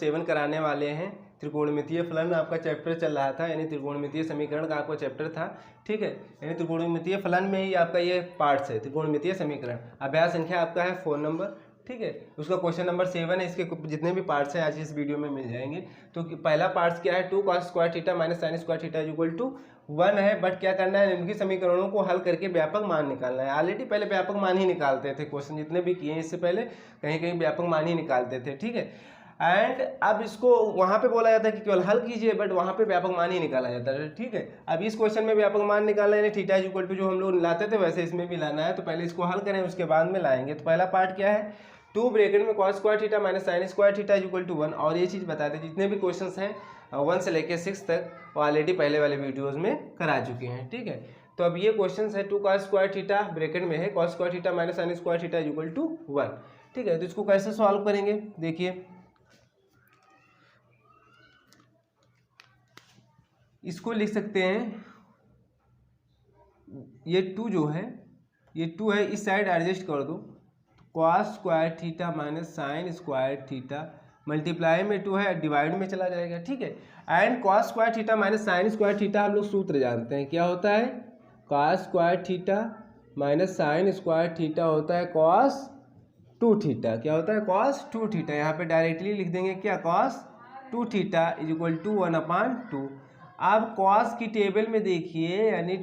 7 कराने वाले हैं। त्रिकोणमितीय फलन आपका चैप्टर चल रहा था, यानी त्रिकोणमितीय समीकरण का आपका चैप्टर था, ठीक है। यानी त्रिकोणमितीय फलन में ही आपका ये पार्ट्स है, त्रिकोणमितीय समीकरण। अभ्यास संख्या आपका है 4 नंबर, ठीक है। उसका क्वेश्चन नंबर 7 है। इसके जितने भी पार्ट्स हैं आज इस वीडियो में मिल जाएंगे। तो पहला पार्ट्स क्या है, 2 cos square theta minus sine square theta equal to 1 है। बट क्या करना है, इनकी समीकरणों को हल करके व्यापक मान निकालना है। ऑलरेडी पहले व्यापक मान ही निकालते थे, क्वेश्चन जितने भी किए इससे पहले कहीं कहीं व्यापक मान ही निकालते थे, ठीक है। एंड अब इसको वहाँ पे बोला जाता है कि केवल हल कीजिए, बट वहाँ पे व्यापक मान ही निकाला जाता है, ठीक है। अब इस क्वेश्चन में व्यापक मान निकालना है, थीटा इक्वल टू जो हम लोग लाते थे वैसे इसमें भी लाना है। तो पहले इसको हल करें, उसके बाद में लाएंगे। तो पहला पार्ट क्या है, 2 ब्रैकेट में cos square theta minus sine square theta equal to 1। और ये चीज़ बताते हैं जितने भी क्वेश्चंस हैं 1 से लेकर 6 तक वो ऑलरेडी पहले वाले वीडियोज़ में करा चुके हैं, ठीक है। तो अब ये क्वेश्चन है 2 cos स्क्वायर थीटा ब्रैकेट में है cos square theta minus sine square theta equal to 1, ठीक है। तो इसको कैसे सॉल्व करेंगे, देखिए इसको लिख सकते हैं, ये 2 जो है, ये 2 है, इस साइड एडजस्ट कर दो। cos square theta minus sine square theta multiply में 2 है, डिवाइड में चला जाएगा, ठीक है। And cos square theta minus sine square theta हम लोग सूत्र जानते हैं, क्या होता है, cos square theta minus sine square theta होता है cos 2 थीटा। क्या होता है, cos 2 थीटा। यहाँ पे डायरेक्टली लिख देंगे क्या, cos 2 theta is equal to 1/2। अब cos की टेबल में देखिए, यानी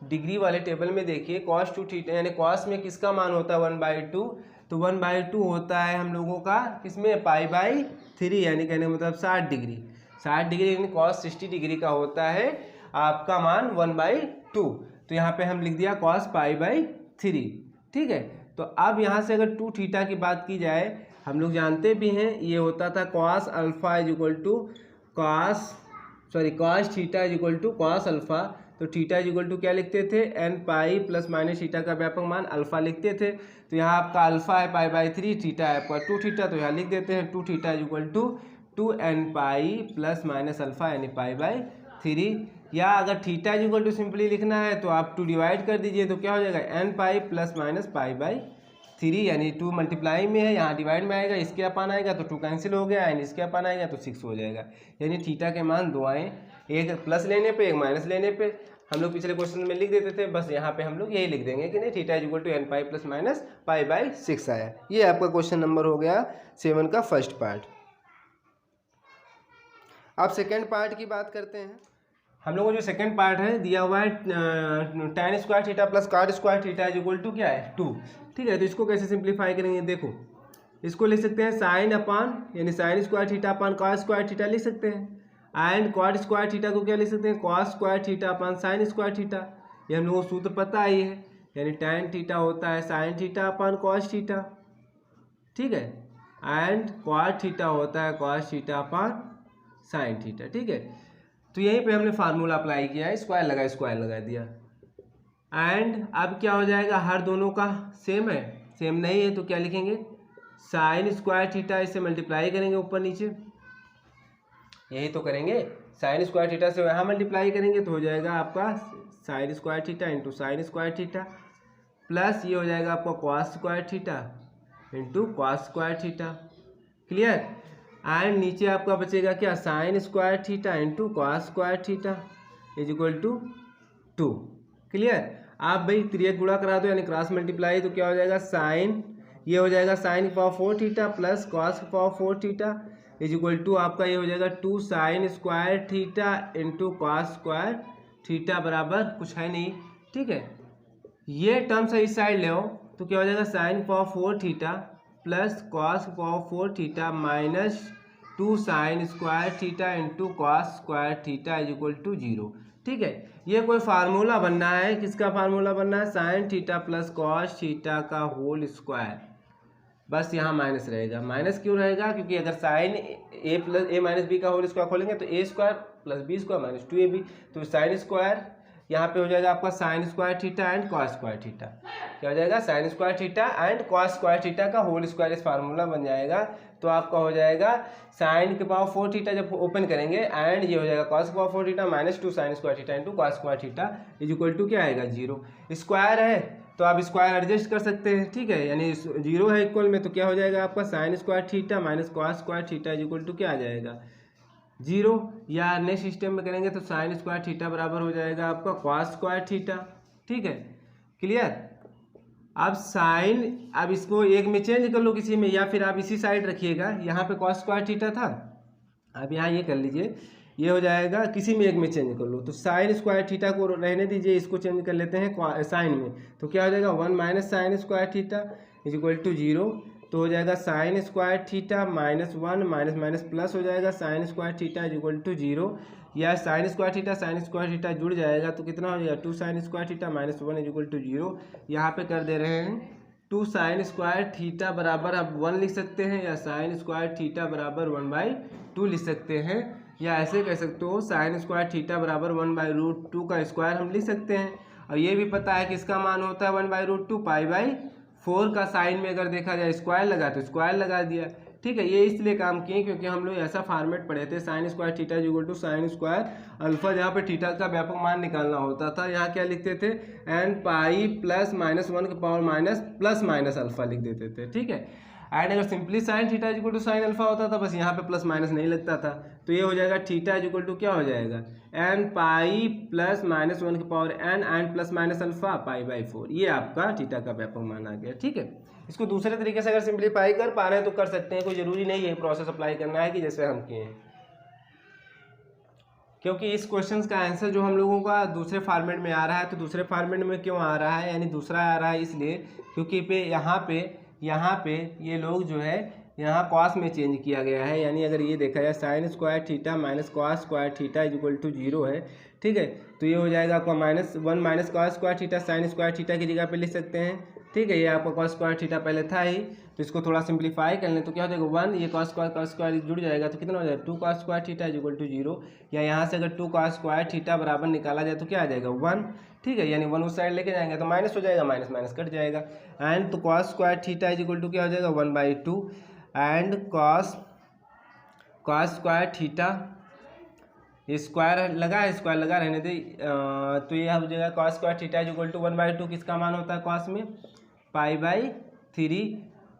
डिग्री वाले टेबल में देखिए, cos 2 थीटा यानी cos में किसका मान होता है 1/2, तो 1/2 होता है हम लोगों का किसमें, π/3, यानी कहने का मतलब 60 डिग्री। 60 डिग्री यानी cos 60 डिग्री का होता है आपका मान 1/2। तो यहाँ पे हम लिख दिया cos π/3, ठीक है। तो अब यहाँ से अगर 2 थीटा की बात की जाए, हम लोग जानते भी हैं ये होता था cos alpha is equal to cos theta is equal to cos alpha. तो थीटा इज इक्वल टू क्या लिखते थे, n pi plus minus theta का व्यापक मान अल्फा लिखते थे। तो यहाँ आपका अल्फा है π/3, थीटा है आपका 2 थीटा, तो यहाँ लिख देते हैं 2 theta is equal to 2n pi plus minus alpha यानी π/3। या अगर theta is equal to simply लिखना है तो आप 2 डिवाइड कर दीजिए, तो क्या हो जाएगा n पाई प्लस माइनस π/3, यानी 2 मल्टीप्लाई में है, यहाँ डिवाइड में आएगा, इसके अपान आएगा तो 2 कैंसिल हो गया, एंड इसके अपान आएगा तो 6 हो जाएगा। यानी थीटा के मान 2 आए, एक प्लस लेने पे एक माइनस लेने पे। हम लोग पिछले क्वेश्चन में लिख देते थे, बस यहाँ पे हम लोग यही लिख देंगे कि नहीं, theta is equal to n pi plus minus π/6 आया। ये आपका क्वेश्चन नंबर हो गया 7 का फर्स्ट पार्ट। अब सेकेंड पार्ट की बात करते हैं। हम लोगों को जो सेकेंड पार्ट है दिया हुआ है tan square theta plus cot square theta is equal to क्या है, 2, ठीक है। तो इसको कैसे सिंप्लीफाई करेंगे, देखो इसको लिख सकते हैं साइन अपान यानी sign square theta upon cos square theta लिख सकते हैं। एंड cot स्क्वायर थीटा को क्या लिख सकते हैं, cos square theta upon sign square theta. ये हम लोगों को सूत्र पता ही है, यानी tan थीटा होता है sine theta upon cos theta, ठीक है। एंड cot थीटा होता है cos theta upon sine theta, ठीक है। तो यहीं पे हमने फार्मूला अप्लाई किया है, स्क्वायर लगा दिया। एंड अब क्या हो जाएगा, हर दोनों का सेम है, सेम नहीं है तो क्या लिखेंगे, साइन स्क्वायर थीटा, इससे मल्टीप्लाई करेंगे ऊपर नीचे, यही तो करेंगे, साइन स्क्वायर थीटा से यहाँ मल्टीप्लाई करेंगे तो हो जाएगा आपका sine square theta into sine square theta, plus ये हो जाएगा आपका cos square theta into cos square theta, clear. And नीचे आपका बचेगा क्या, sine square theta into cos square theta is equal to 2, clear. आप भाई त्रियक गुणा करा दो यानी क्रॉस मल्टीप्लाई, तो क्या हो जाएगा साइन, ये हो जाएगा साइन की पावर 4 थीटा प्लस कॉस की power 4 theta is equal to आपका ये हो जाएगा 2 sine square theta into cos square theta बराबर कुछ है नहीं, ठीक है। ये टर्म्स इस साइड ले आओ तो क्या हो जाएगा साइन की पावर 4 थीटा प्लस कॉस की power 4 theta minus 2 sine square theta into cos square theta is equal to 0, ठीक है। ये कोई फार्मूला बनना है, किसका फार्मूला बनना है, sine theta plus cos theta का होल स्क्वायर, बस यहाँ माइनस रहेगा। माइनस क्यों रहेगा, क्योंकि अगर sine a plus a minus b का होल स्क्वायर खोलेंगे तो a square plus b square minus 2ab, तो साइन स्क्वायर यहाँ पे हो जाएगा आपका sine square theta and cos square theta, क्या हो जाएगा sine square theta and cos square theta का होल स्क्वायर, इस फार्मूला बन जाएगा। तो आपका हो जाएगा साइन के पावर 4 थीटा जब ओपन करेंगे एंड ये हो जाएगा कॉस के power 4 theta minus 2 sine square theta into cos square theta is equal to क्या आएगा 0। स्क्वायर है तो आप स्क्वायर एडजस्ट कर सकते हैं, ठीक है। यानी 0 है इक्वल में तो क्या हो जाएगा आपका sine square theta minus cos square theta is equal to क्या आ जाएगा 0। या नेक्स्ट सिस्टम में करेंगे तो साइन स्क्वायर थीटा बराबर हो जाएगा आपका कॉस स्क्वायर थीटा, ठीक है, क्लियर। अब साइन, अब इसको एक में चेंज कर लो किसी में, या फिर आप इसी साइड रखिएगा, यहाँ पे कॉस स्क्वायर थीटा था, अब यहाँ ये कर लीजिए, ये हो जाएगा किसी में एक में चेंज कर लो, तो साइन स्क्वायर थीटा को रहने दीजिए, इसको चेंज कर लेते हैं साइन में, तो क्या हो जाएगा 1 minus sine square theta is equal to 0। तो हो जाएगा sine square theta minus 1 minus minus plus हो जाएगा sine square theta is equal to 0, या साइन स्क्वायर थीटा जुड़ जाएगा तो कितना हो जाएगा 2 sine square theta minus 1 is equal to 0। यहाँ पे कर दे रहे हैं 2 साइन स्क्वायर थीटा बराबर आप 1 लिख सकते हैं, या साइन स्क्वायर थीटा बराबर 1/2 लिख सकते हैं, या ऐसे कह सकते हो साइन स्क्वायर थीटा बराबर 1/√2 का स्क्वायर हम लिख सकते हैं। और ये भी पता है कि इसका मान होता है 1/√2 π/4 का साइन में अगर देखा जाए स्क्वायर लगा तो स्क्वायर लगा दिया, ठीक है। ये इसलिए काम किए क्योंकि हम लोग ऐसा फॉर्मेट पढ़े थे sine square theta equal to sine square alpha, जहाँ पे थीटा का व्यापक मान निकालना होता था, यहाँ क्या लिखते थे n पाई प्लस माइनस 1 के power minus plus minus alpha लिख देते थे, ठीक है। एंड अगर simply sine theta equal to sine alpha होता था, बस यहाँ पे प्लस माइनस नहीं लगता था, तो ये हो जाएगा थीटा इक्वल टू क्या हो जाएगा n पाई प्लस माइनस 1 के power n and plus minus alpha π/4, ये आपका थीटा का व्यापक मान आ गया, ठीक है। इसको दूसरे तरीके से अगर सिंप्लीफाई कर पा रहे हैं तो कर सकते हैं, कोई जरूरी नहीं है प्रोसेस अप्लाई करना है कि जैसे हम किए हैं, क्योंकि इस क्वेश्चन का आंसर जो हम लोगों का दूसरे फॉर्मेट में आ रहा है, तो दूसरे फॉर्मेट में क्यों आ रहा है, यानी दूसरा आ रहा है इसलिए क्योंकि यहाँ पे ये लोग जो है यहाँ कॉस में चेंज किया गया है, यानी अगर ये देखा जाए sine square theta minus cos square theta is equal to 0 है, ठीक है। तो ये हो जाएगा आपका -1 minus cos square theta sine square theta की जगह पे लिख सकते हैं, ठीक है। ये आपका कॉस स्क्वायर थीटा पहले था ही, तो इसको थोड़ा सिंप्लीफाई कर लें तो क्या हो जाएगा 1, ये कॉस स्क्वायर जुड़ जाएगा तो कितना हो जाएगा 2 cos square theta is equal to 0, या यहाँ से अगर 2 कॉस स्क्वायर थीटा बराबर निकाला जाए तो क्या आ जाएगा 1, ठीक है। यानी 1 उस साइड लेके जाएंगे तो माइनस हो जाएगा, माइनस माइनस कट जाएगा, एंड तो cos square theta is equal to क्या हो जाएगा 1/2 एंड कॉस स्क्वायर थीटा, ये स्क्वायर लगा रहने दे, तो ये हो जाएगा cos square theta is equal to 1/2, किसका मान होता है कॉस में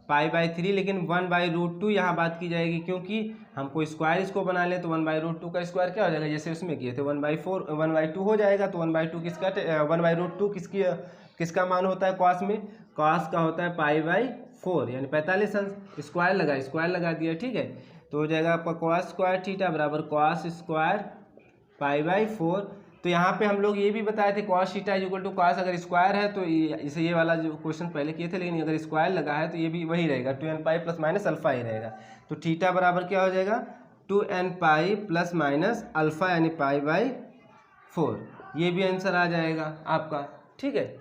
π/3, लेकिन 1/√2 यहाँ बात की जाएगी, क्योंकि हमको स्क्वायर इसको बना ले तो 1/√2 का स्क्वायर क्या हो जाएगा, जैसे उसमें किए थे 1/2 हो जाएगा, तो 1/2 किसका 1/√2 किसका मान होता है कॉस में, कॉस का होता है π/4 यानी 45 अंश, स्क्वायर लगा दिया, ठीक है। तो हो जाएगा आपका कॉस स्क्वायर थीटा बराबर कॉस स्क्वायर π/4। तो यहाँ पे हम लोग ये भी बताए थे cos theta is equal to cos, अगर स्क्वायर है तो इसे ये वाला जो क्वेश्चन पहले किए थे, लेकिन अगर स्क्वायर लगा है तो ये भी वही रहेगा 2n pi plus minus alpha ही रहेगा। तो थीटा बराबर क्या हो जाएगा 2n pi plus minus alpha यानी π/4, ये भी आंसर आ जाएगा आपका, ठीक है।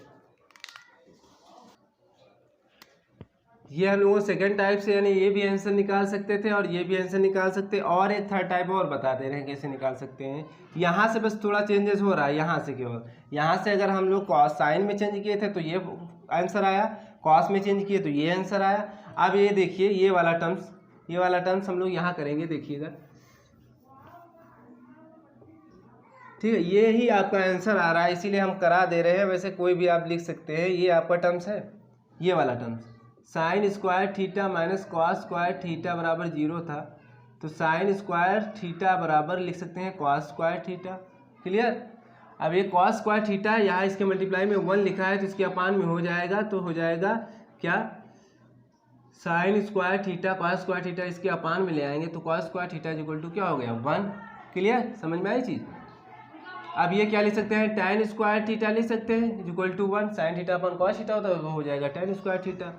ये हम लोगों सेकंड टाइप से, यानी ये भी आंसर निकाल सकते थे और ये भी आंसर निकाल सकते, और एक थर्ड टाइप और बता दे रहे हैं कैसे निकाल सकते हैं। यहाँ से बस थोड़ा चेंजेस हो रहा है, यहाँ से केवल, यहाँ से अगर हम लोग कॉस साइन में चेंज किए थे तो ये आंसर आया, कॉस में चेंज किए तो ये आंसर आया। अब ये देखिए ये वाला टर्म्स हम लोग यहाँ करेंगे, देखिएगा, ठीक है। ये ही आपका आंसर आ रहा है, इसीलिए हम करा दे रहे हैं, वैसे कोई भी आप लिख सकते हैं। ये आपका टर्म्स है, ये वाला terms sign square theta minus cos square theta बराबर 0 था, तो साइन स्क्वायर थीटा बराबर लिख सकते हैं कॉस स्क्वायर थीटा, क्लियर। अब ये कॉस स्क्वायर थीटा है, यहाँ इसके मल्टीप्लाई में 1 लिखा है तो इसके अपान में हो जाएगा, तो हो जाएगा क्या sine square theta cos square theta, इसके अपान में ले आएंगे तो cos square theta is equal to क्या हो गया 1, क्लियर, समझ में आई चीज़। अब ये क्या लिख सकते हैं tan स्क्वायर थीटा लिख सकते हैं is equal to 1, sine theta upon cos theta होता है तो हो जाएगा tan स्क्वायर थीटा।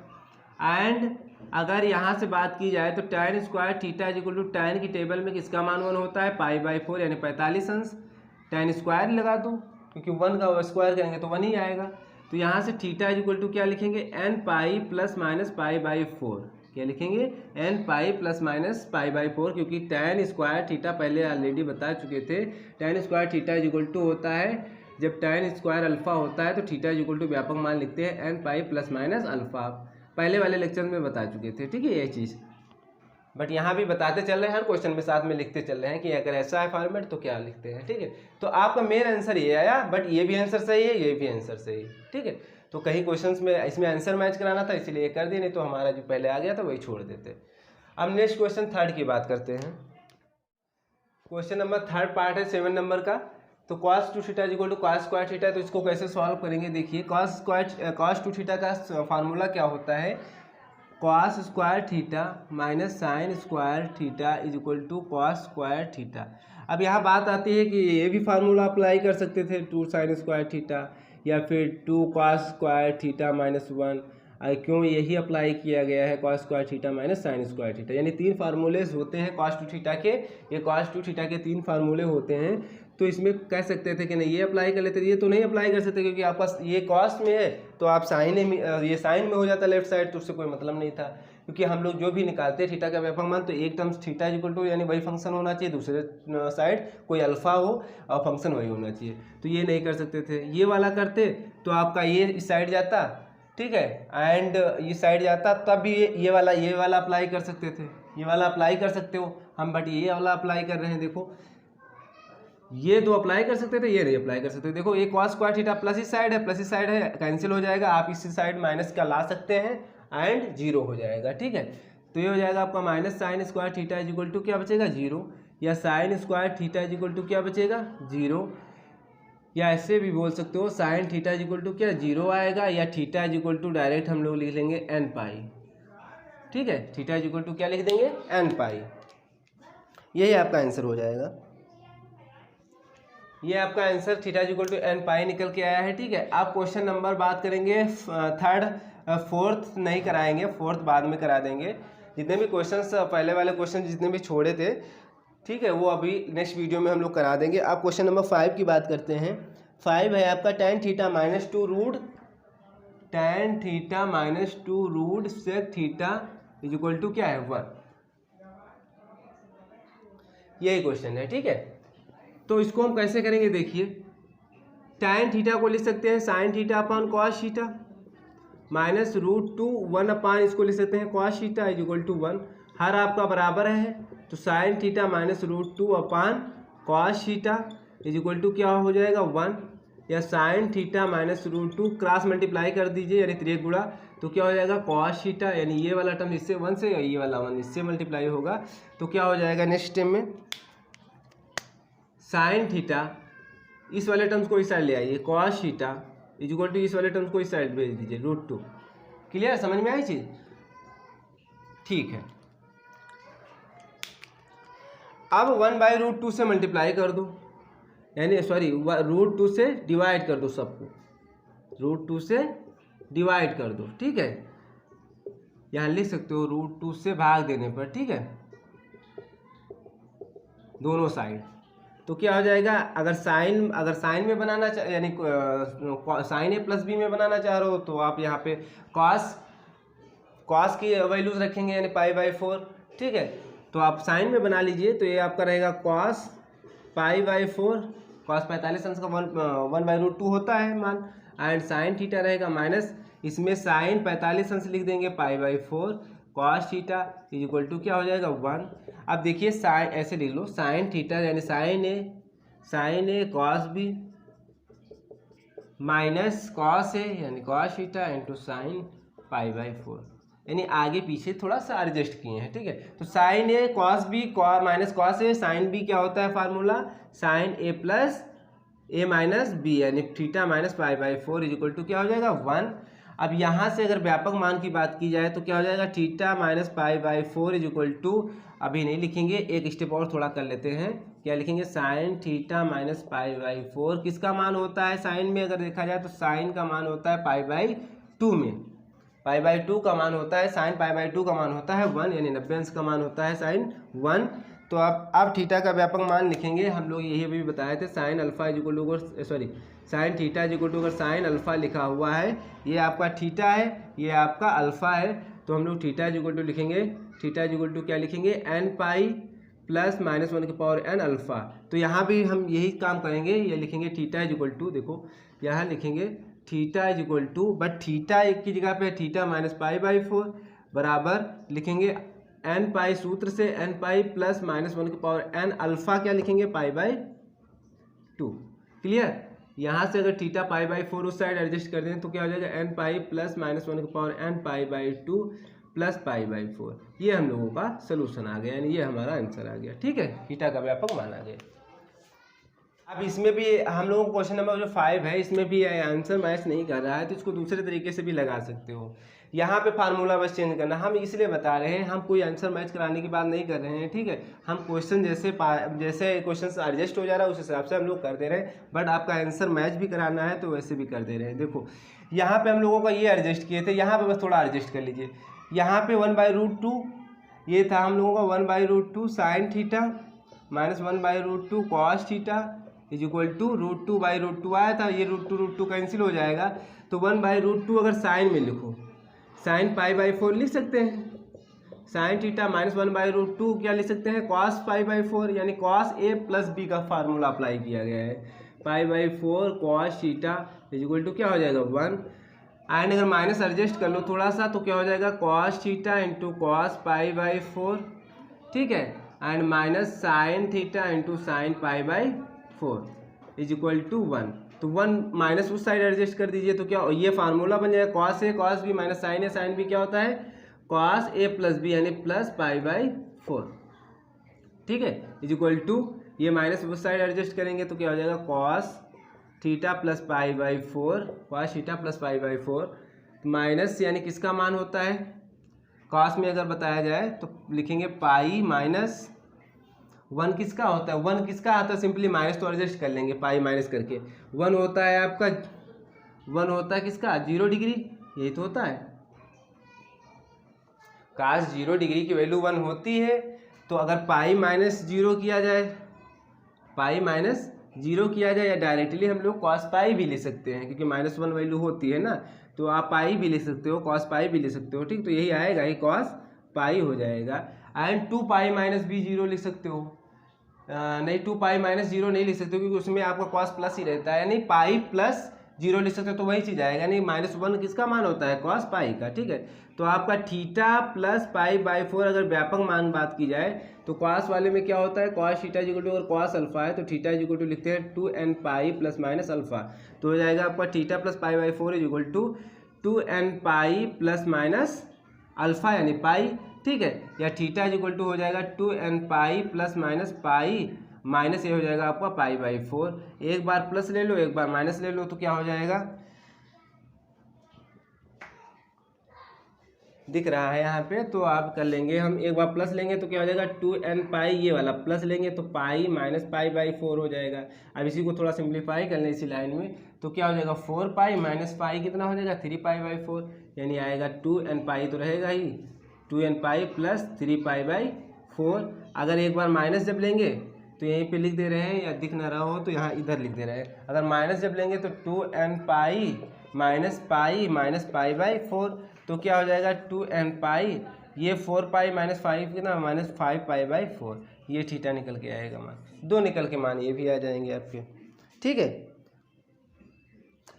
एंड अगर यहाँ से बात की जाए तो tan square theta is equal to tan की टेबल में किसका मान 1 होता है π/4 यानी 45 अंश, tan स्क्वायर लगा दो क्योंकि 1 का स्क्वायर करेंगे तो 1 ही आएगा। तो यहाँ से थीटा इज इक्वल टू क्या लिखेंगे n पाई प्लस माइनस π/4, क्या लिखेंगे n पाई प्लस माइनस π/4, क्योंकि tan स्क्वायर थीटा पहले ऑलरेडी बता चुके थे, tan square theta is equal to होता है जब tan स्क्वायर अल्फा होता है तो थीटा इज इक्वल टू व्यापक मान लिखते हैं n pi plus minus alpha, पहले वाले लेक्चर में बता चुके थे, ठीक है ये चीज़। बट यहाँ भी बताते चल रहे हैं, हर क्वेश्चन में साथ में लिखते चल रहे हैं कि अगर ऐसा है फॉर्मेट तो क्या लिखते हैं, ठीक है। तो आपका मेन आंसर ये आया, बट ये भी आंसर सही है, ये भी आंसर सही है, ठीक है। तो कहीं क्वेश्चंस में इसमें आंसर मैच कराना था इसलिए ये कर दिए, नहीं तो हमारा जो पहले आ गया था वही छोड़ देते। अब नेक्स्ट क्वेश्चन थर्ड की बात करते हैं। क्वेश्चन नंबर थर्ड पार्ट है 7 नंबर का। तो cos 2 theta equal to cos square theta, तो इसको कैसे सॉल्व करेंगे देखिए। cos 2 थीटा का फार्मूला क्या होता है, cos square theta minus sine square theta is equal to cos square theta. अब यहाँ बात आती है कि ये भी फार्मूला अप्लाई कर सकते थे 2 साइन स्क्वायर थीटा या फिर 2 cos स्क्वायर थीटा माइनस 1, क्यों यही अप्लाई किया गया है cos square theta minus sine square theta, यानी 3 फार्मूलेज होते हैं cos 2 थीटा के। ये cos 2 थीटा के 3 फार्मूले होते हैं, तो इसमें कह सकते थे कि नहीं ये अप्लाई कर लेते, ये तो नहीं अप्लाई कर सकते क्योंकि आपका ये कॉस में है तो आप साइन में, ये साइन में हो जाता लेफ्ट साइड, तो उससे कोई मतलब नहीं था। क्योंकि हम लोग जो भी निकालते हैं थीटा का व्यापक मान, तो एक टर्म्स थीटा इक्वल टू यानी वही फंक्शन होना चाहिए, दूसरे साइड कोई अल्फा हो और फंक्शन वही होना चाहिए, तो ये नहीं कर सकते थे। ये वाला करते तो आपका ये इस साइड जाता, ठीक है, एंड ये साइड जाता, तब भी ये वाला अप्लाई कर सकते थे, ये वाला अप्लाई कर सकते हो हम, बट ये वाला अप्लाई कर रहे हैं। देखो ये दो अप्लाई कर सकते थे, ये नहीं अप्लाई कर सकते। देखो ये cos स्क्वायर थीटा प्लस इस साइड है, कैंसिल हो जाएगा, आप इस साइड माइनस का ला सकते हैं एंड जीरो हो जाएगा, ठीक है। तो ये हो जाएगा आपका minus sine square theta is equal to क्या बचेगा, जीरो, या sine square theta is equal to क्या बचेगा, जीरो, या ऐसे भी बोल सकते हो sine theta is equal to क्या जीरो आएगा, या theta is equal to direct हम लोग लिख लेंगे एन पाई, ठीक है, थीटा इज इक्वल टू क्या लिख देंगे, एन पाई। यही आपका आंसर हो जाएगा, ये आपका answer theta equal to n pi निकल के आया है, ठीक है। आप क्वेश्चन नंबर बात करेंगे थर्ड, फोर्थ नहीं कराएंगे, फोर्थ बाद में करा देंगे। जितने भी क्वेश्चंस पहले वाले क्वेश्चन जितने भी छोड़े थे, ठीक है, वो अभी नेक्स्ट वीडियो में हम लोग करा देंगे। आप क्वेश्चन नंबर 5 की बात करते हैं। 5 है आपका tan theta minus 2 root, tan theta minus 2 root sec theta is equal to क्या है 1, यही क्वेश्चन है, ठीक है। तो इसको हम कैसे करेंगे देखिए, tan थीटा को लिख सकते हैं sine theta upon cos theta minus root 2 1 upon इसको लिख सकते हैं cos theta is equal to 1, हर आपका बराबर है, तो sine theta minus root 2 upon cos theta is equal to क्या हो जाएगा 1, या sine theta minus root 2 cross multiply कर दीजिए यानी त्रिक गुणा, तो क्या हो जाएगा कॉस थीटा, यानी ये वाला टर्म इससे 1 से, या ये वाला 1 इससे मल्टीप्लाई होगा, तो क्या हो जाएगा नेक्स्ट टाइम में साइन थीटा, इस वाले टर्म्स को इस साइड ले आइए, cos theta is equal to इस वाले टर्म्स को इस साइड भेज दीजिए रूट 2। क्लियर, समझ में आई चीज, ठीक है। अब 1/√2 से मल्टीप्लाई कर दो, यानी सॉरी √2 से डिवाइड कर दो सबको, √2 से डिवाइड कर दो, ठीक है। यहाँ लिख सकते हो √2 से भाग देने पर, ठीक है, दोनों साइड, तो क्या हो जाएगा, अगर साइन में बनाना यानी साइन ए प्लस बी में बनाना चाह रहे हो तो आप यहाँ पे कॉस की वैल्यूज रखेंगे यानी π/4, ठीक है। तो आप साइन में बना लीजिए, तो ये आपका रहेगा cos π/4, cos 45 अंश का 1/√2 होता है मान, एंड साइन थीटा रहेगा माइनस, इसमें साइन 45 अंश लिख देंगे π/4 cos theta is equal to क्या हो जाएगा 1। अब देखिए साइन ऐसे लिख लो, साइन थीटा यानी sine a cos b minus cos a यानी कॉस थीटा इंटू साइन π/4, यानी आगे पीछे थोड़ा सा एडजस्ट किए हैं, ठीक है। तो sine a cos b minus cos a, sine b क्या होता है formula, sine a plus a minus b, यानी theta minus π/4 is equal to क्या हो जाएगा 1। अब यहाँ से अगर व्यापक मान की बात की जाए तो क्या हो जाएगा, theta minus π/4 is equal to, अभी नहीं लिखेंगे, एक स्टेप और थोड़ा कर लेते हैं, क्या लिखेंगे, साइन थीटा माइनस π/4 किसका मान होता है साइन में, अगर देखा जाए तो साइन का मान होता है π/2 में, π/2 का मान होता है, साइन π/2 का मान होता है 1, यानी 90 अंश का मान होता है साइन 1। तो अब थीटा का व्यापक मान लिखेंगे, हम लोग यही अभी बताए थे, sine alpha is equal to sorry sine theta is equal to, अगर साइन अल्फा लिखा हुआ है, ये आपका थीटा है, ये आपका अल्फा है, तो हम लोग थीटा इज इक्वल टू लिखेंगे, थीटा इज इक्वल टू क्या लिखेंगे, एन पाई प्लस -1 की पावर एन अल्फा। तो यहाँ भी हम यही काम करेंगे, ये लिखेंगे थीटा इज इक्वल टू, देखो यहाँ लिखेंगे theta is equal to, but theta एक की जगह पे थीटा माइनस π/4 बराबर लिखेंगे एन पाई सूत्र से, एन पाई प्लस -1 की पावर एन अल्फा क्या लिखेंगे π/2। क्लियर, यहाँ से अगर थीटा पाई बाई 4 उस साइड एडजस्ट कर दें तो क्या हो जाएगा n पाई प्लस -1 की power n pi by 2 plus pi by 4। ये हम लोगों का सोल्यूशन आ गया, यानी ये हमारा आंसर आ गया। ठीक है, थीटा का व्यापक मान आ गया। अब इसमें भी हम लोगों को क्वेश्चन नंबर जो 5 है इसमें भी आंसर मैच नहीं कर रहा है, तो इसको दूसरे तरीके से भी लगा सकते हो। यहाँ पे फार्मूला बस चेंज करना, हम इसलिए बता रहे हैं, हम कोई आंसर मैच कराने की बात नहीं कर रहे हैं। ठीक है, हम क्वेश्चन जैसे क्वेश्चन एडजस्ट हो जा रहा है उस हिसाब से हम लोग कर दे रहे हैं, बट आपका आंसर मैच भी कराना है तो वैसे भी कर दे रहे हैं। देखो यहाँ पे हम लोगों का ये एडजस्ट किए थे, यहाँ पे बस थोड़ा एडजस्ट कर लीजिए। यहाँ पे 1/√2 ये था हम लोगों का 1/√2 sine theta minus 1/√2 cos theta is equal to √2/√2 आया था। ये √2 कैंसिल हो जाएगा, तो 1/√2 अगर साइन में लिखो, साइन पाई बाई 4 लिख सकते हैं। साइन थीटा माइनस 1/√2 क्या लिख सकते हैं, कॉस पाई बाई 4, यानी कॉस ए प्लस बी का फार्मूला अप्लाई किया गया है। Pi by 4 cos theta is equal to क्या हो जाएगा 1, एंड अगर माइनस एडजस्ट कर लो थोड़ा सा तो क्या हो जाएगा cos theta into cos pi by 4। ठीक है, and minus sine theta into sine pi by 4 is equal to 1। तो 1 माइनस उस साइड एडजस्ट कर दीजिए तो क्या ये फार्मूला बन जाएगा cos A cos b minus sign A sine b क्या होता है कॉस ए प्लस बी, यानी प्लस पाई बाई 4। ठीक है, इज इक्वल टू ये माइनस उस साइड एडजस्ट करेंगे तो क्या हो जाएगा cos theta plus pi by 4, cos theta plus pi by 4 minus, यानी किसका मान होता है, कॉस में अगर बताया जाए तो लिखेंगे पाई माइनस 1 किसका होता है, 1 किसका आता है, सिंपली माइनस तो एडजस्ट कर लेंगे पाई माइनस करके। 1 होता है आपका, 1 होता है किसका 0 डिग्री, यही तो होता है। काश 0 डिग्री की वैल्यू 1 होती है, तो अगर पाई माइनस 0 किया जाए, पाई माइनस 0 किया जाए, या डायरेक्टली हम लोग कॉस पाई भी ले सकते हैं, क्योंकि -1 वैल्यू होती है ना, तो आप पाई भी ले सकते हो, कॉस पाई भी ले सकते हो। ठीक, तो यही आएगा, ये कॉस पाई हो जाएगा। एंड 2 पाई माइनस बी 0 लिख सकते हो, नहीं 2 पाई माइनस 0 नहीं लिख सकते, क्योंकि उसमें आपका कॉस प्लस ही रहता है, यानी पाई प्लस 0 लिख सकते हो, तो वही चीज़ आएगा। यानी -1 किसका मान होता है कॉस पाई का। ठीक है, तो आपका थीटा प्लस पाई बाई 4 अगर व्यापक मान बात की जाए तो कॉस वाले में क्या होता है कॉस थीटा इक्वल टू, अगर कॉस अल्फा है तो थीटा इक्वल टू लिखते हैं 2n pi plus minus alpha, तो हो जाएगा आपका theta plus pi by 4 equal to 2n pi plus minus alpha यानी पाई। ठीक है, या थीटा इक्वल टू हो जाएगा 2n pi plus minus pi, minus ये हो जाएगा आपका पाई बाई 4। एक बार प्लस ले लो एक बार माइनस ले लो तो क्या हो जाएगा, दिख रहा है यहाँ पे, तो आप कर लेंगे, हम एक बार प्लस लेंगे तो क्या हो जाएगा 2n पाई, ये वाला प्लस लेंगे तो पाई माइनस पाई बाई 4 हो जाएगा। अब इसी को थोड़ा सिंप्लीफाई कर लें इसी लाइन में, तो क्या हो जाएगा 4 पाई माइनस पाई कितना हो जाएगा 3 पाई बाई 4, यानी आएगा 2n पाई तो रहेगा ही, 2n pi plus 3 pi by 4। अगर एक बार माइनस जब लेंगे तो यहीं पे लिख दे रहे हैं, या दिख ना रहा हो तो यहाँ इधर लिख दे रहे हैं। अगर माइनस जब लेंगे तो 2n pi minus pi by 4, तो क्या हो जाएगा 2n पाई, ये 4 पाई माइनस 5 कितना माइनस 5 पाई बाई 4, ये थीटा निकल के आएगा मान, दो निकल के मान ये भी आ जाएंगे आपके। ठीक है,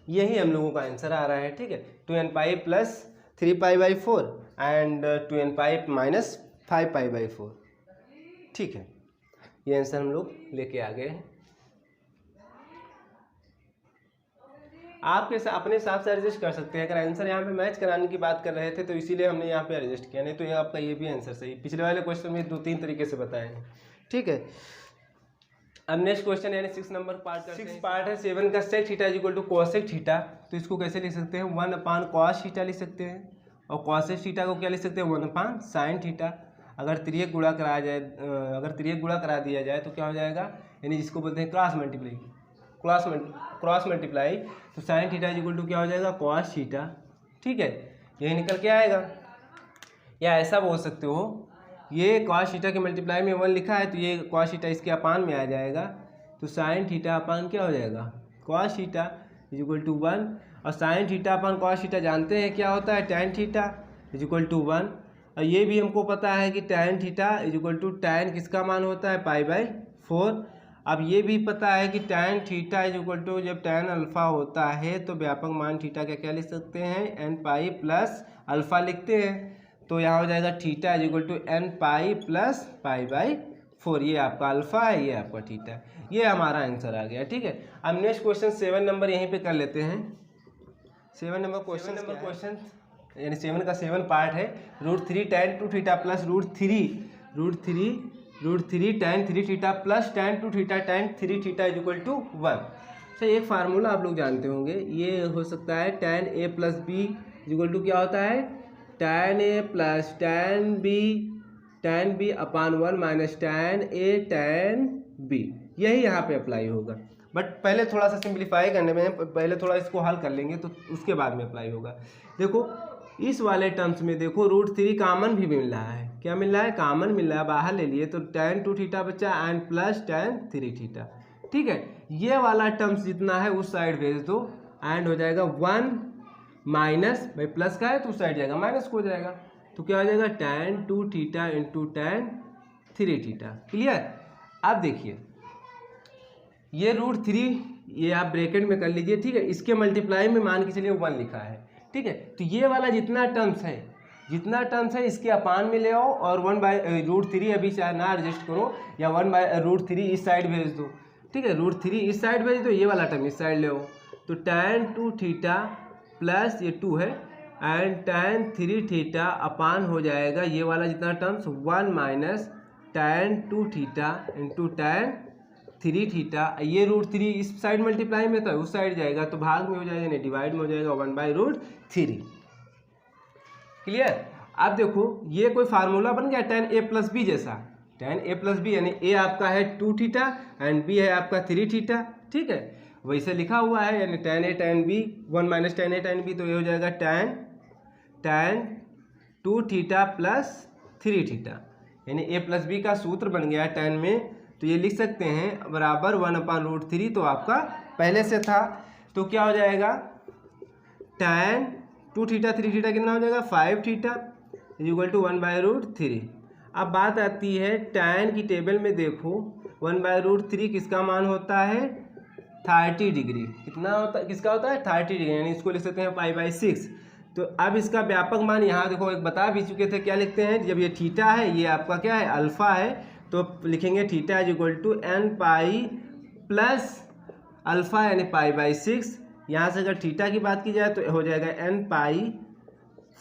यही हम लोगों का आंसर आ रहा है। ठीक है, 2n pi plus 3 pi by 4 and 2n pi minus 5 pi by 4। ठीक है, ये आंसर हम लोग लेके आ गए हैं। आप अपने हिसाब से एडजस्ट कर सकते हैं। अगर आंसर यहाँ पे मैच कराने की बात कर रहे थे तो इसीलिए हमने यहाँ पे एडजस्ट किया, नहीं तो ये आपका ये भी आंसर सही। पिछले वाले क्वेश्चन में 2-3 तरीके से बताए हैं। ठीक है, अब नेक्स्ट क्वेश्चन यानी 6 नंबर पार्ट करते हैं। 6 पार्ट है 7 का sec theta equal to cosec theta, तो इसको कैसे लिख सकते हैं 1/cos थीटा लिख सकते हैं, और कोसेक थीटा को क्या लिख सकते हैं 1/sin थीटा। अगर तिर्यक गुणा कराया जाए, अगर तिर्यक गुणा करा दिया जाए तो क्या हो जाएगा, यानी जिसको बोलते हैं क्रॉस मल्टीप्लाई, तो साइन थीटा इक्वल टू क्या हो जाएगा कॉस थीटा। ठीक है, यही निकल के आएगा। या ऐसा बोल सकते हो, ये कॉस थीटा के मल्टीप्लाई में 1 लिखा है तो ये कॉस थीटा इसके अपान में आ जाएगा, तो साइन थीटा अपान क्या हो जाएगा कॉस थीटा इक्वल टू 1, और sine theta upon cos theta जानते हैं क्या होता है टैन थीटा इक्वल टू 1, और ये भी हमको पता है कि tan theta equal to tan किसका मान होता है पाई बाई 4। अब ये भी पता है कि टैन थीटा इक्वल टू जब टैन अल्फा होता है तो व्यापक मान थीटा का क्या लिख सकते हैं n पाई प्लस अल्फा लिखते हैं, तो यहाँ हो जाएगा theta equal to n pi plus pi by 4। ये आपका अल्फा है, ये आपका थीटा है। ये हमारा आंसर आ गया। ठीक है, अब नेक्स्ट क्वेश्चन 7 नंबर यहीं पे कर लेते हैं। 7 नंबर क्वेश्चन यानी 7 का 7 पार्ट है। √3 tan 2 theta plus √3 tan 3 theta plus tan 2 theta tan 3 theta is equal to 1। तो एक फार्मूला आप लोग जानते होंगे, ये हो सकता है tan a plus B is equal to क्या होता है, tan a plus tan b upon 1 minus tan a tan b। यही यहाँ पे अप्लाई होगा, बट पहले थोड़ा सा सिंप्लीफाई करने में, पहले थोड़ा इसको हल कर लेंगे तो उसके बाद में अप्लाई होगा। देखो इस वाले टर्म्स में देखो √3 कामन भी मिल रहा है। क्या मिल रहा है, कामन मिल रहा है, बाहर ले लिए तो tan 2 थीटा बचा एंड प्लस tan 3 थीटा। ठीक है, ये वाला टर्म्स जितना है उस साइड भेज दो एंड हो जाएगा 1 माइनस, भाई प्लस का है तो उस साइड जाएगा माइनस को जाएगा, तो क्या हो जाएगा tan 2 theta into tan 3 theta. Clear. अब देखिए ये √3 ये आप ब्रैकेट में कर लीजिए। ठीक है, इसके मल्टीप्लाई में मान के चलिए 1 लिखा है। ठीक है, तो ये वाला जितना टर्म्स है इसके अपान में ले आओ और 1/√3 अभी चाहे ना एडजस्ट करो या 1/√3 इस साइड भेज दो। ठीक है, √3 इस साइड भेज दो, ये वाला टर्म इस साइड ले आओ, तो tan 2 थीटा प्लस ये 2 है एंड tan 3 थीटा अपान हो जाएगा ये वाला जितना terms 1 minus tan 2 theta into tan 3 theta. ये √3 इस साइड मल्टीप्लाई में था उस साइड जाएगा तो भाग में हो जाएगा, नहीं डिवाइड में हो जाएगा 1/√3। क्लियर। अब देखो ये कोई फार्मूला बन गया tan a प्लस बी जैसा, tan a प्लस बी यानी a आपका है 2 थीटा एंड b है आपका 3 थीटा। ठीक है, वैसे लिखा हुआ है यानी tan a tan b 1 minus tan a tan b, तो ये हो जाएगा tan 2 थीटा प्लस 3 थीटा, यानी a प्लस बी का सूत्र बन गया tan में, तो ये लिख सकते हैं बराबर 1/√3। तो आपका पहले से था, तो क्या हो जाएगा tan 2 थीटा 3 थीटा कितना हो जाएगा 5 थीटा इज इक्वल टू 1/√3। अब बात आती है tan की टेबल में देखो 1/√3 किसका मान होता है 30 डिग्री। कितना होता, किसका होता है 30 डिग्री, यानी इसको लिख सकते हैं π/6। तो अब इसका व्यापक मान यहाँ देखो एक बता भी चुके थे, क्या लिखते हैं जब ये थीटा है ये आपका क्या है अल्फा है, तो लिखेंगे theta is equal to n pi plus alpha यानी π/6। यहाँ से अगर थीटा की बात की जाए तो हो जाएगा n पाई,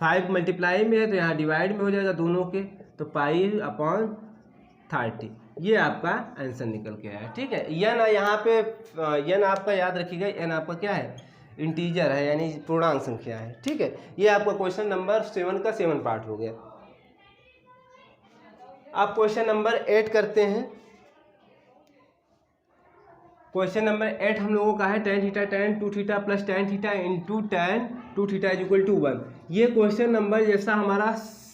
5 मल्टीप्लाई में है तो यहाँ डिवाइड में हो जाएगा दोनों के, तो π/30। ये आपका आंसर निकल के आया। ठीक है, n यहाँ पे n आपका याद रखिएगा, n आपका क्या है इंटीजर है यानी पूर्णांक संख्या है। ठीक है, ये आपका क्वेश्चन नंबर 7 का 7 पार्ट हो गया। आप क्वेश्चन नंबर 8 करते हैं। क्वेश्चन नंबर 8 हम लोगों का है tan theta tan 2 theta plus tan theta into tan 2 theta is equal to 1। ये क्वेश्चन नंबर जैसा हमारा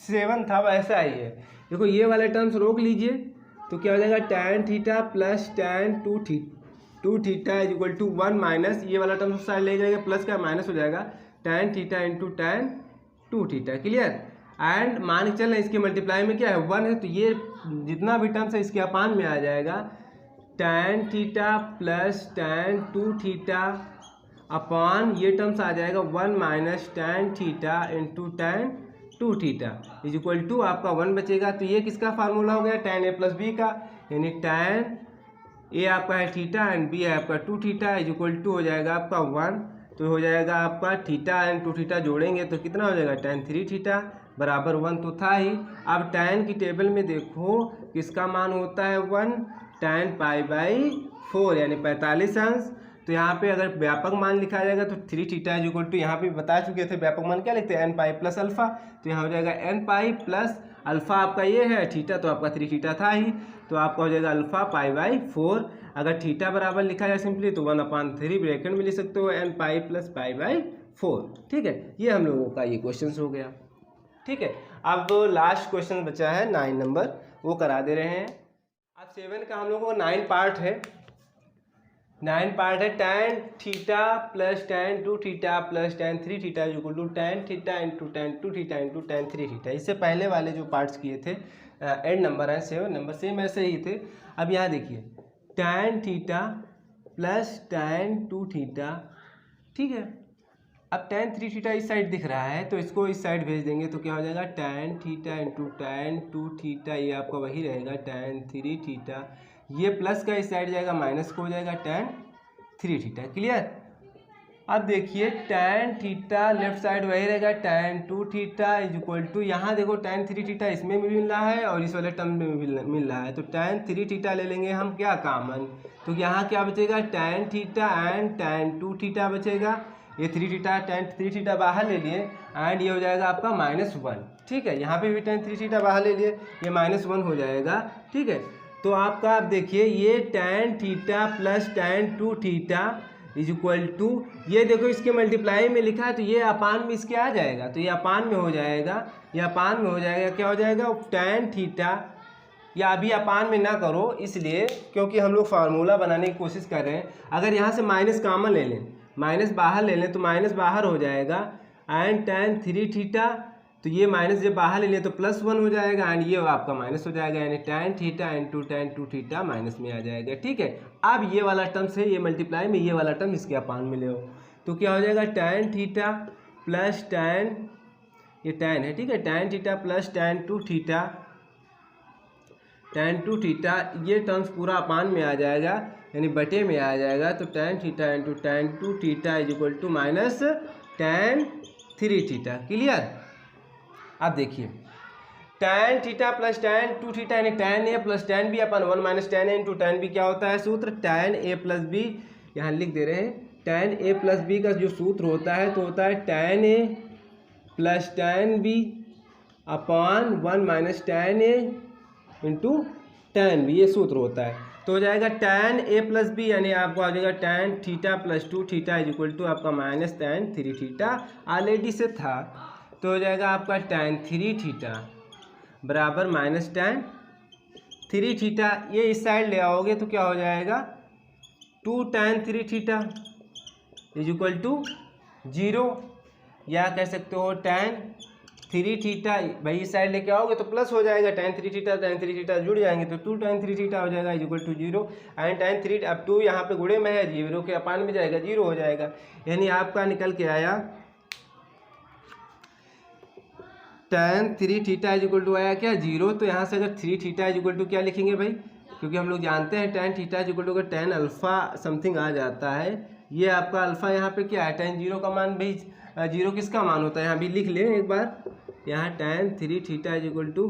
7 था वैसा ही है। देखो ये वाले टर्म्स रोक लीजिए, तो क्या हो जाएगा tan theta plus tan 2 theta is equal to 1 minus ये वाला टर्म उस साइड ले जाएगा, प्लस का माइनस हो जाएगा tan theta into tan 2 theta. Clear. And मान के चल इसके मल्टीप्लाई में क्या है 1 है, तो ये जितना भी टर्म्स है इसके अपान में आ जाएगा tan theta plus tan 2 theta upon ये टर्म्स आ जाएगा 1 minus tan theta into tan 2 theta is equal to आपका 1 बचेगा। तो ये किसका फार्मूला हो गया tan a प्लस बी का, यानी tan a आपका है थीटा एंड b है आपका 2 थीटा इज इक्वल टू हो जाएगा आपका 1, तो हो जाएगा आपका थीटा एंड 2 थीटा जोड़ेंगे तो कितना हो जाएगा tan 3 थीटा बराबर 1 तो था ही। अब tan की टेबल में देखो किसका मान होता है 1, tan π/4 यानी 45 अंश। तो यहाँ पे अगर व्यापक मान लिखा जाएगा तो 3 थीटा इज इक्वल टू, यहाँ पे बता चुके थे व्यापक मान क्या लिखते हैं n पाई प्लस अल्फा, तो यहाँ हो जाएगा n पाई प्लस अल्फा आपका ये है थीटा, तो आपका 3 थीटा था ही, तो आपका हो जाएगा अल्फा π/4। अगर थीटा बराबर लिखा जाए सिंपली तो 1/3 ब्रैकेट में लिख सकते हो n पाई प्लस π/4। ठीक है, ये हम लोगों का ये क्वेश्चन हो गया। ठीक है, अब लास्ट क्वेश्चन बचा है 9 नंबर, वो करा दे रहे हैं। अब 7 का हम लोगों को 9 पार्ट है। 9 पार्ट है tan theta plus tan 2 theta plus tan 3 theta is equal to tan theta into tan 2 theta into tan 3 theta. इससे पहले वाले जो पार्ट्स किए थे 8 नंबर है 7 नंबर सेम ऐसे ही थे। अब यहाँ देखिए tan theta plus tan 2 theta, ठीक है। अब tan 3 थीटा इस साइड दिख रहा है तो इसको इस साइड भेज देंगे तो क्या हो जाएगा tan theta into tan 2 theta, ये आपका वही रहेगा tan 3 थीटा, ये प्लस का इस साइड जाएगा माइनस को हो जाएगा tan 3 थीटा। क्लियर। अब देखिए tan थीटा लेफ्ट साइड वही रहेगा tan 2 theta is equal to, यहाँ देखो tan 3 थीटा इसमें भी मिल रहा है और इस वाले टर्म में भी मिल रहा है, तो tan 3 थीटा ले लेंगे हम क्या कॉमन, तो यहाँ क्या बचेगा tan theta and tan 2 theta बचेगा, ये 3 थीटा tan 3 थीटा बाहर ले लिए एंड ये हो जाएगा आपका -1। ठीक है, यहाँ पे भी tan 3 थीटा बाहर ले लिए, ये -1 हो जाएगा। ठीक है, तो आपका आप देखिए ये tan theta plus tan 2 theta is equal to, ये देखो इसके मल्टीप्लाई में लिखा है तो ये अपान में इसके आ जाएगा, तो ये अपान में हो जाएगा, ये अपान में हो जाएगा, क्या हो जाएगा tan थीटा, या अभी अपान में ना करो इसलिए क्योंकि हम लोग फार्मूला बनाने की कोशिश कर रहे हैं। अगर यहाँ से माइनस कॉमन ले लें, माइनस बाहर ले लें तो माइनस बाहर हो जाएगा एंड tan 3 थीटा, तो ये माइनस जब बाहर ले लें तो +1 हो जाएगा एंड ये आपका माइनस हो जाएगा, यानी tan theta into tan 2 theta minus में आ जाएगा। ठीक है, अब ये वाला टर्म से ये मल्टीप्लाई में ये वाला टर्म इसके अपान में ले हो तो क्या हो जाएगा tan थीटा प्लस tan, ये tan है, ठीक है, tan theta plus tan 2 theta, tan 2 theta, ये टर्म्स पूरा अपान में आ जाएगा यानी बटे में आ जाएगा, तो tan theta into tan 2 theta is equal to minus tan 3 theta. Clear. अब देखिए tan theta plus tan 2 theta यानी tan a plus tan b upon 1 minus tan a into tan b क्या होता है सूत्र, tan a प्लस b, यहाँ लिख दे रहे हैं tan a प्लस b का जो सूत्र होता है तो होता है tan a plus tan b upon 1 minus tan a into tan b, ये सूत्र होता है। तो हो जाएगा tan a प्लस बी यानी आपको आ जाएगा tan theta plus 2 theta is equal to आपका माइनस tan 3 थीटा, ऑलरेडी से था, तो हो जाएगा आपका tan 3 थीटा बराबर माइनस tan 3 थीटा, ये इस साइड ले आओगे तो क्या हो जाएगा 2 tan 3 theta is equal to 0, या कह सकते हो tan 3 थीटा, भाई इस साइड लेके आओगे तो प्लस हो जाएगा tan 3 थीटा जुड़ जाएंगे तो 2 tan 3 थीटा हो जाएगा is equal to 0 and tan 3, अब 2 यहाँ पे गुणे में है, 0 के अपान में जाएगा 0 हो जाएगा, यानी आपका निकल के आया tan 3 theta is equal to आया क्या 0, तो यहाँ से अगर 3 थीटा इज इक्वल टू क्या लिखेंगे भाई, क्योंकि हम लोग जानते हैं tan theta is equal to अगर tan अल्फा समथिंग आ जाता है, ये आपका अल्फा यहाँ पे क्या है tan 0 का मान, भाई 0 किसका मान होता है, यहाँ भी लिख लें एक बार, यहाँ tan 3 theta is equal to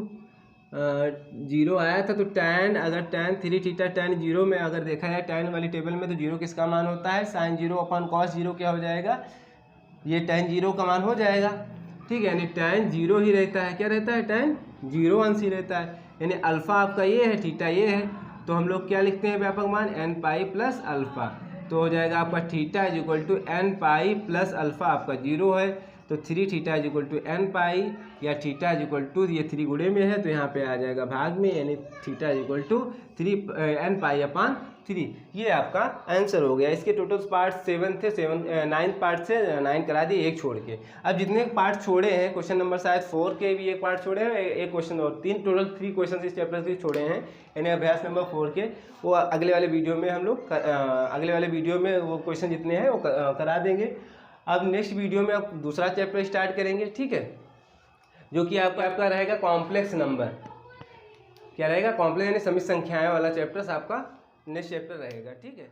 0 आया था, तो tan अगर tan 3 थीटा tan 0 में अगर देखा जाए tan वाली टेबल में तो 0 किसका मान होता है sin 0 अपॉन cos 0 क्या हो जाएगा, ये tan 0 का मान हो जाएगा। ठीक है, यानी tan 0 ही रहता है, क्या रहता है tan 0 अंश ही रहता है, यानी अल्फ़ा आपका ये है, थीटा ये है, तो हम लोग क्या लिखते हैं व्यापक मान n पाई प्लस अल्फ़ा, तो हो जाएगा आपका theta is equal to n pi plus alpha आपका 0 है, तो 3 theta is equal to n pi, या थीटा इज इक्वल टू, ये 3 गुणे में है तो यहाँ पे आ जाएगा भाग में, यानी theta is equal to 3 n pi upon 3, ये आपका आंसर हो गया। इसके टोटल पार्ट 7 थे, 9 पार्ट से 9 करा दिए एक छोड़ के। अब जितने पार्ट छोड़े हैं, क्वेश्चन नंबर शायद 4 के भी एक पार्ट छोड़े हैं, एक क्वेश्चन और 3 टोटल 3 क्वेश्चन इस चैप्टर से छोड़े हैं, यानी अभ्यास नंबर 4 के, वो अगले वाले वीडियो में हम लोग अगले वाले वीडियो में वो क्वेश्चन जितने हैं वो करा देंगे। अब नेक्स्ट वीडियो में आप दूसरा चैप्टर स्टार्ट करेंगे, ठीक है, जो कि आपका रहेगा कॉम्प्लेक्स नंबर, क्या रहेगा कॉम्प्लेक्स यानी समित संख्याएं वाला चैप्टर आपका नेक्स्ट चैप्टर रहेगा, ठीक है।